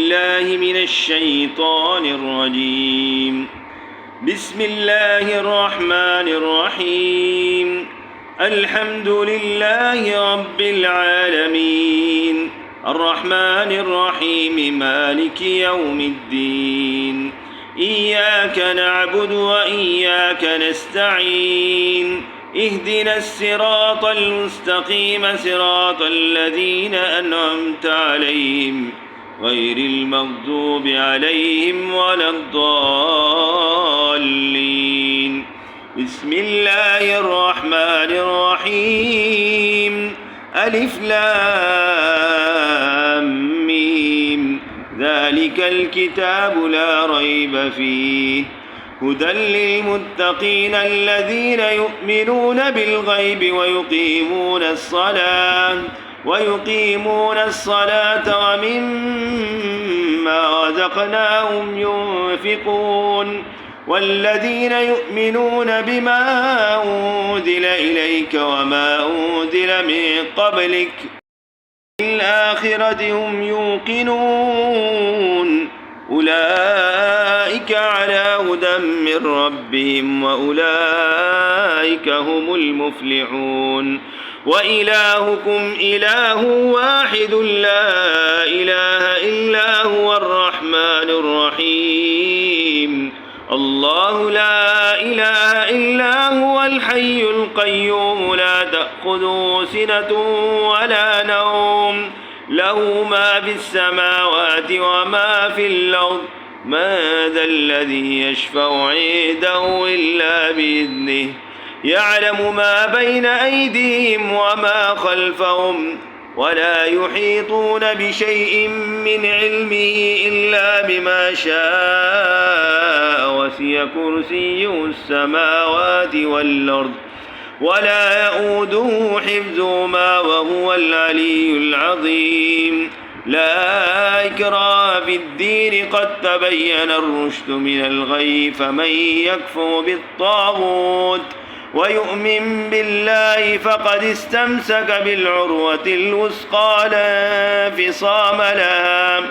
بالله من الشيطان الرجيم. بسم الله الرحمن الرحيم. الحمد لله رب العالمين، الرحمن الرحيم، مالك يوم الدين. إياك نعبد وإياك نستعين. اهدنا الصراط المستقيم، صراط الذين أنعمت عليهم غير المغضوب عليهم ولا الضالين. بسم الله الرحمن الرحيم. ألف لام ميم. ذلك الكتاب لا ريب فيه، هدى للمتقين الذين يؤمنون بالغيب ويقيمون الصلاة ومما رزقناهم ينفقون، والذين يؤمنون بما أنزل إليك وما أنزل من قبلك بالآخرة هم يوقنون. أولئك على هدى من ربهم وأولئك هم المفلحون. وإلهكم إله واحد لا إله إلا هو الرحمن الرحيم. الله لا إله إلا هو الحي القيوم، لا تأخذه سنة ولا نوم، له ما في السماوات وما في الأرض. من ذا الذي يشفع عنده إلا بإذنه، يعلم ما بين أيديهم وما خلفهم، ولا يحيطون بشيء من علمه إلا بما شاء، وسع كرسيه السماوات والأرض، ولا يؤوده حفظهما وهو العلي العظيم. لا إكراه في الدين، قد تبين الرشد من الغي، فمن يكفر بالطاغوت ويؤمن بالله فقد استمسك بالعروة الوثقى لا انفصام لها،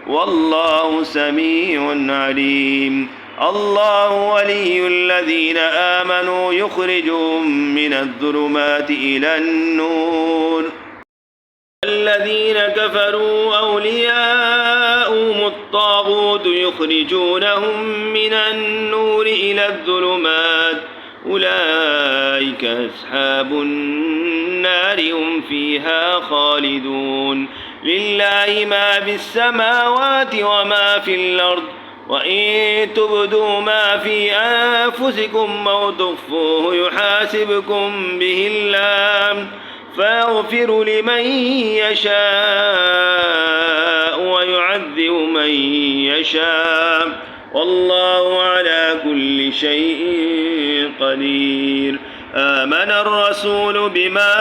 والله سميع عليم. الله ولي الذين آمنوا يخرجهم من الظلمات إلى النور، الذين كفروا أولياؤهم الطاغوت يخرجونهم من النور إلى الظلمات، أولئك أصحاب النار هم فيها خالدون. لله ما في السماوات وما في الأرض، وإن تبدوا ما في أنفسكم أو تخفوه يحاسبكم به الله، فيغفر لمن يشاء ويعذب من يشاء، والله على كل شيء قدير. آمن الرسول بما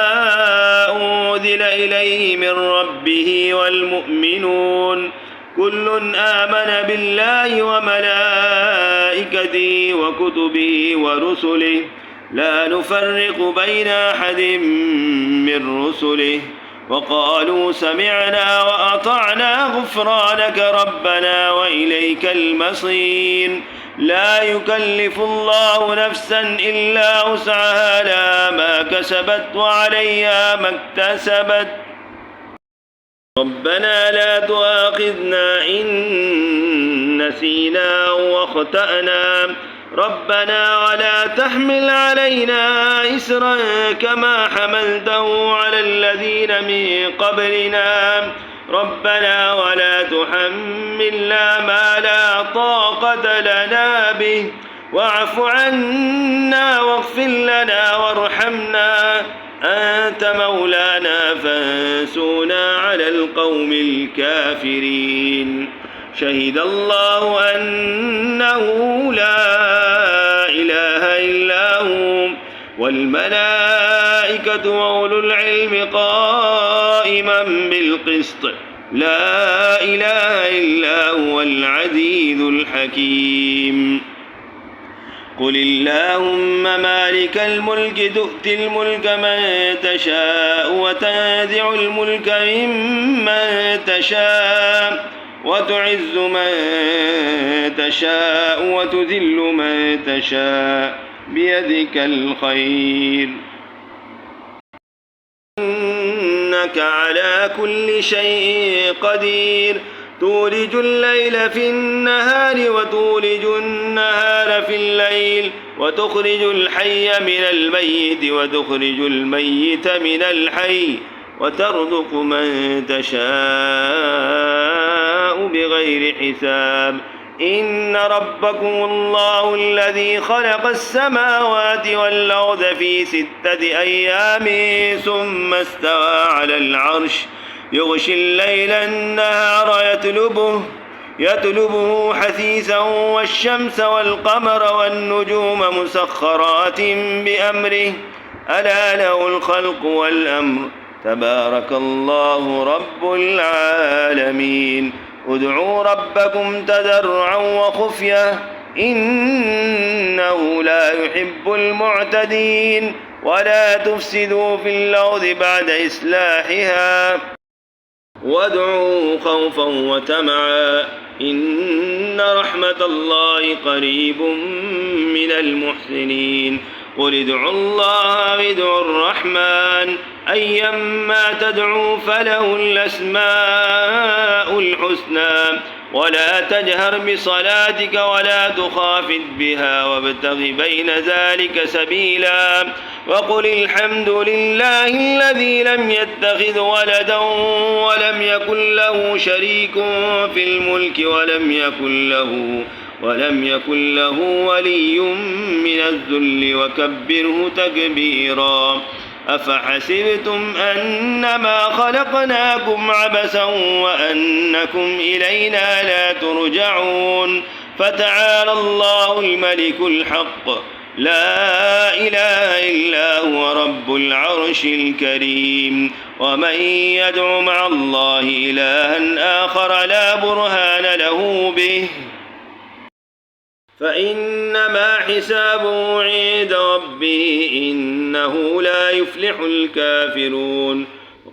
أنزل إليه من ربه والمؤمنون كل آمن بالله وملائكته وكتبه ورسله، لا نفرق بين أحد من رسله، وقالوا سمعنا وأطعنا غفرانك ربنا وإليك المصير. لا يكلف الله نفسا إلا وسعها، لها ما كسبت وعليها ما اكتسبت. ربنا لا تؤاخذنا إن نسينا واخطأنا، ربنا ولا تحمل علينا إسرا كما حملته على الذين من قبلنا، ربنا ولا تحملنا ما لا طاقة لنا به، واعف عنا واغفر لنا وارحمنا، أنت مولانا فانصرنا على القوم الكافرين. شهد الله أنه لا إله إلا هو، والملائكة وأولو العلم قائما بالقسط، لا إله إلا هو العزيز الحكيم. قل اللهم مالك الملك تؤتي الملك من تشاء وتنزع الملك ممن تشاء وتعز من تشاء وتذل من تشاء بيدك الخير إنك على كل شيء قدير تولج الليل في النهار وتولج النهار في الليل وتخرج الحي من الميت وتخرج الميت من الحي وترزق من تشاء بغير حساب إن ربكم الله الذي خلق السماوات والأرض في 6 أيام ثم استوى على العرش يغشي الليل النهار يطلبه حثيثا والشمس والقمر والنجوم مسخرات بأمره ألا له الخلق والأمر تبارك الله رب العالمين ادعوا ربكم تضرعا وخفية إنه لا يحب المعتدين ولا تفسدوا في الأرض بعد إصلاحها وادعوا خوفا وطمعا إن رحمة الله قريب من المحسنين قل ادعوا الله وادعوا الرحمن أيما تدعوا فله الأسماء الحسنى ولا تجهر بصلاتك ولا تخافت بها وابتغ بين ذلك سبيلا وقل الحمد لله الذي لم يتخذ ولدا ولم يكن له شريك في الملك ولم يكن له ولي من الذل وكبره تكبيرا أفحسبتم أنما خلقناكم عبثا وأنكم إلينا لا ترجعون فتعالى الله الملك الحق لا إله إلا هو رب العرش الكريم ومن يدع مع الله إلها آخر لا برهان له به فإنما حسابه عند ربه إنه لا يفلح الكافرون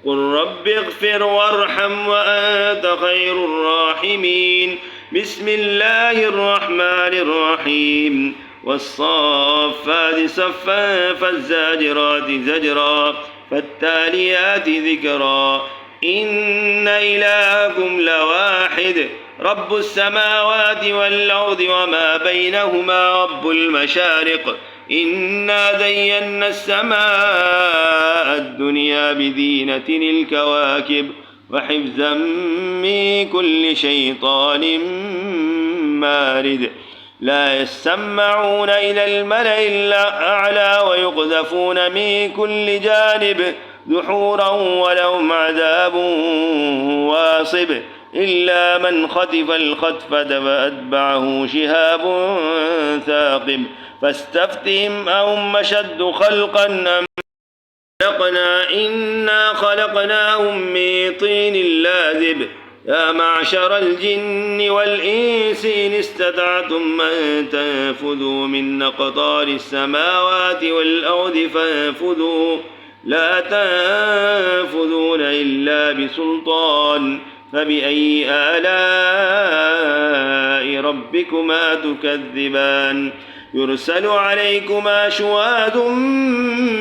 قل رب اغفر وارحم وأنت خير الراحمين بسم الله الرحمن الرحيم والصافات صفا فالزاجرات زجرا فالتاليات ذكرا إن إلهكم لواحد رب السماوات والأرض وما بينهما رب المشارق إنا زينا السماء الدنيا بزينة الكواكب وحفظا من كل شيطان مارد لا يسمعون إلى الملأ الأعلى ويقذفون من كل جانب دحورا ولهم عذاب واصب إلا من خطف الخطفة فأتبعه شهاب ثاقب فاستفتهم أهم أشد خلقا أم إنا خلقناهم من طين لازب يا معشر الجن والإنس إن استطعتم أن تنفذوا من أقطار السماوات والأرض فانفذوا لا تنفذون إلا بسلطان فبأي آلاء ربكما تكذبان يرسل عليكما شواظ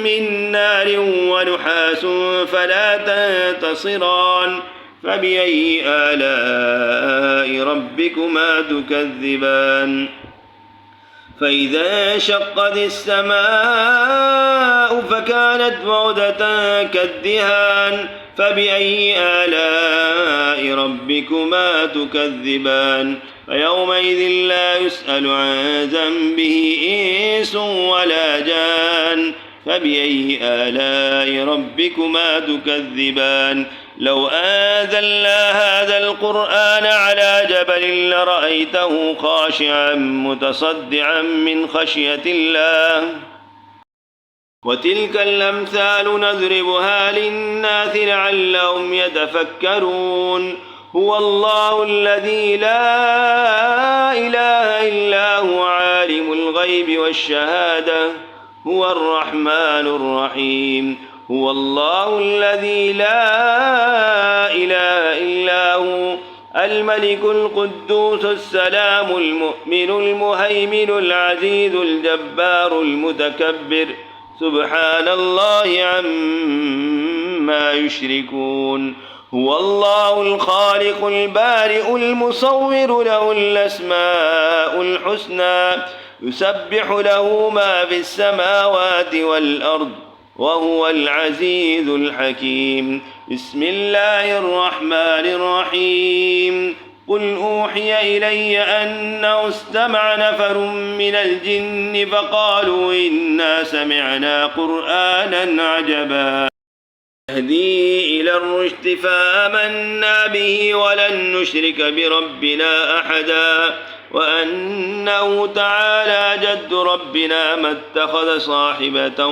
من نار ونحاس فلا تنتصران فبأي آلاء ربكما تكذبان فإذا انشقت السماء فكانت وردة كالدهان فبأي آلاء ربكما تكذبان فيومئذ لا يسأل عن ذنبه إنس ولا جان فبأي آلاء ربكما تكذبان لو أنزلنا هذا القرآن على جبل لرأيته خاشعا متصدعا من خشية الله وتلك الأمثال نضربها للناس لعلهم يتفكرون هو الله الذي لا إله إلا هو عالم الغيب والشهادة هو الرحمن الرحيم هو الله الذي لا إله إلا هو الملك القدوس السلام المؤمن المهيمن العزيز الجبار المتكبر سبحان الله عما يشركون هو الله الخالق البارئ المصور له الأسماء الحسنى يسبح له ما في السماوات والأرض وهو العزيز الحكيم بسم الله الرحمن الرحيم قل أوحي إلي أنه استمع نفر من الجن فقالوا إنا سمعنا قرآنا عجبا يهدي إلى الرشد فآمنا به ولن نشرك بربنا أحدا وأنه تعالى جد ربنا ما اتخذ صاحبة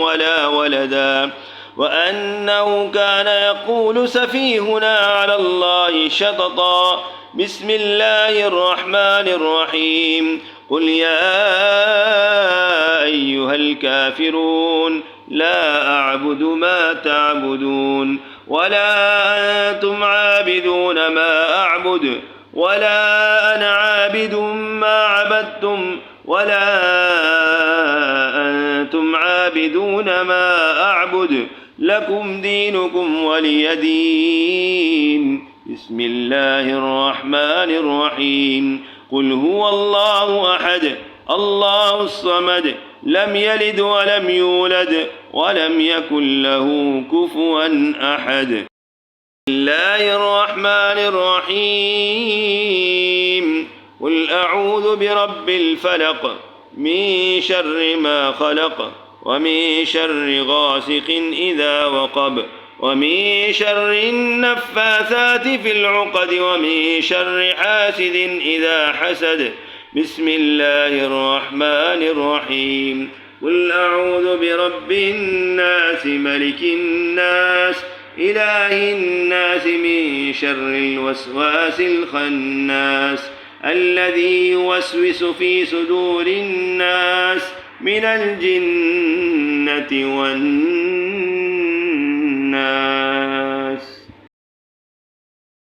ولا ولدا وأنه كان يقول سفيهنا على الله شططا بسم الله الرحمن الرحيم قل يا أيها الكافرون لا أعبد ما تعبدون ولا أنتم عابدون ما أعبد ولا أنا عابد ما عبدتم ولا أنتم عابدون ما أعبد لكم دينكم ولي دين بسم الله الرحمن الرحيم قل هو الله أحد الله الصمد لم يلد ولم يولد ولم يكن له كفوا أحد بسم الله الرحمن الرحيم قل أعوذ برب الفلق من شر ما خلق ومن شر غاسق إذا وقب ومن شر النفاثات في العقد ومن شر حاسد إذا حسد بسم الله الرحمن الرحيم قل أعوذ برب الناس ملك الناس إله الناس من شر الوسواس الخناس الذي يوسوس في صدور الناس من الجنة والناس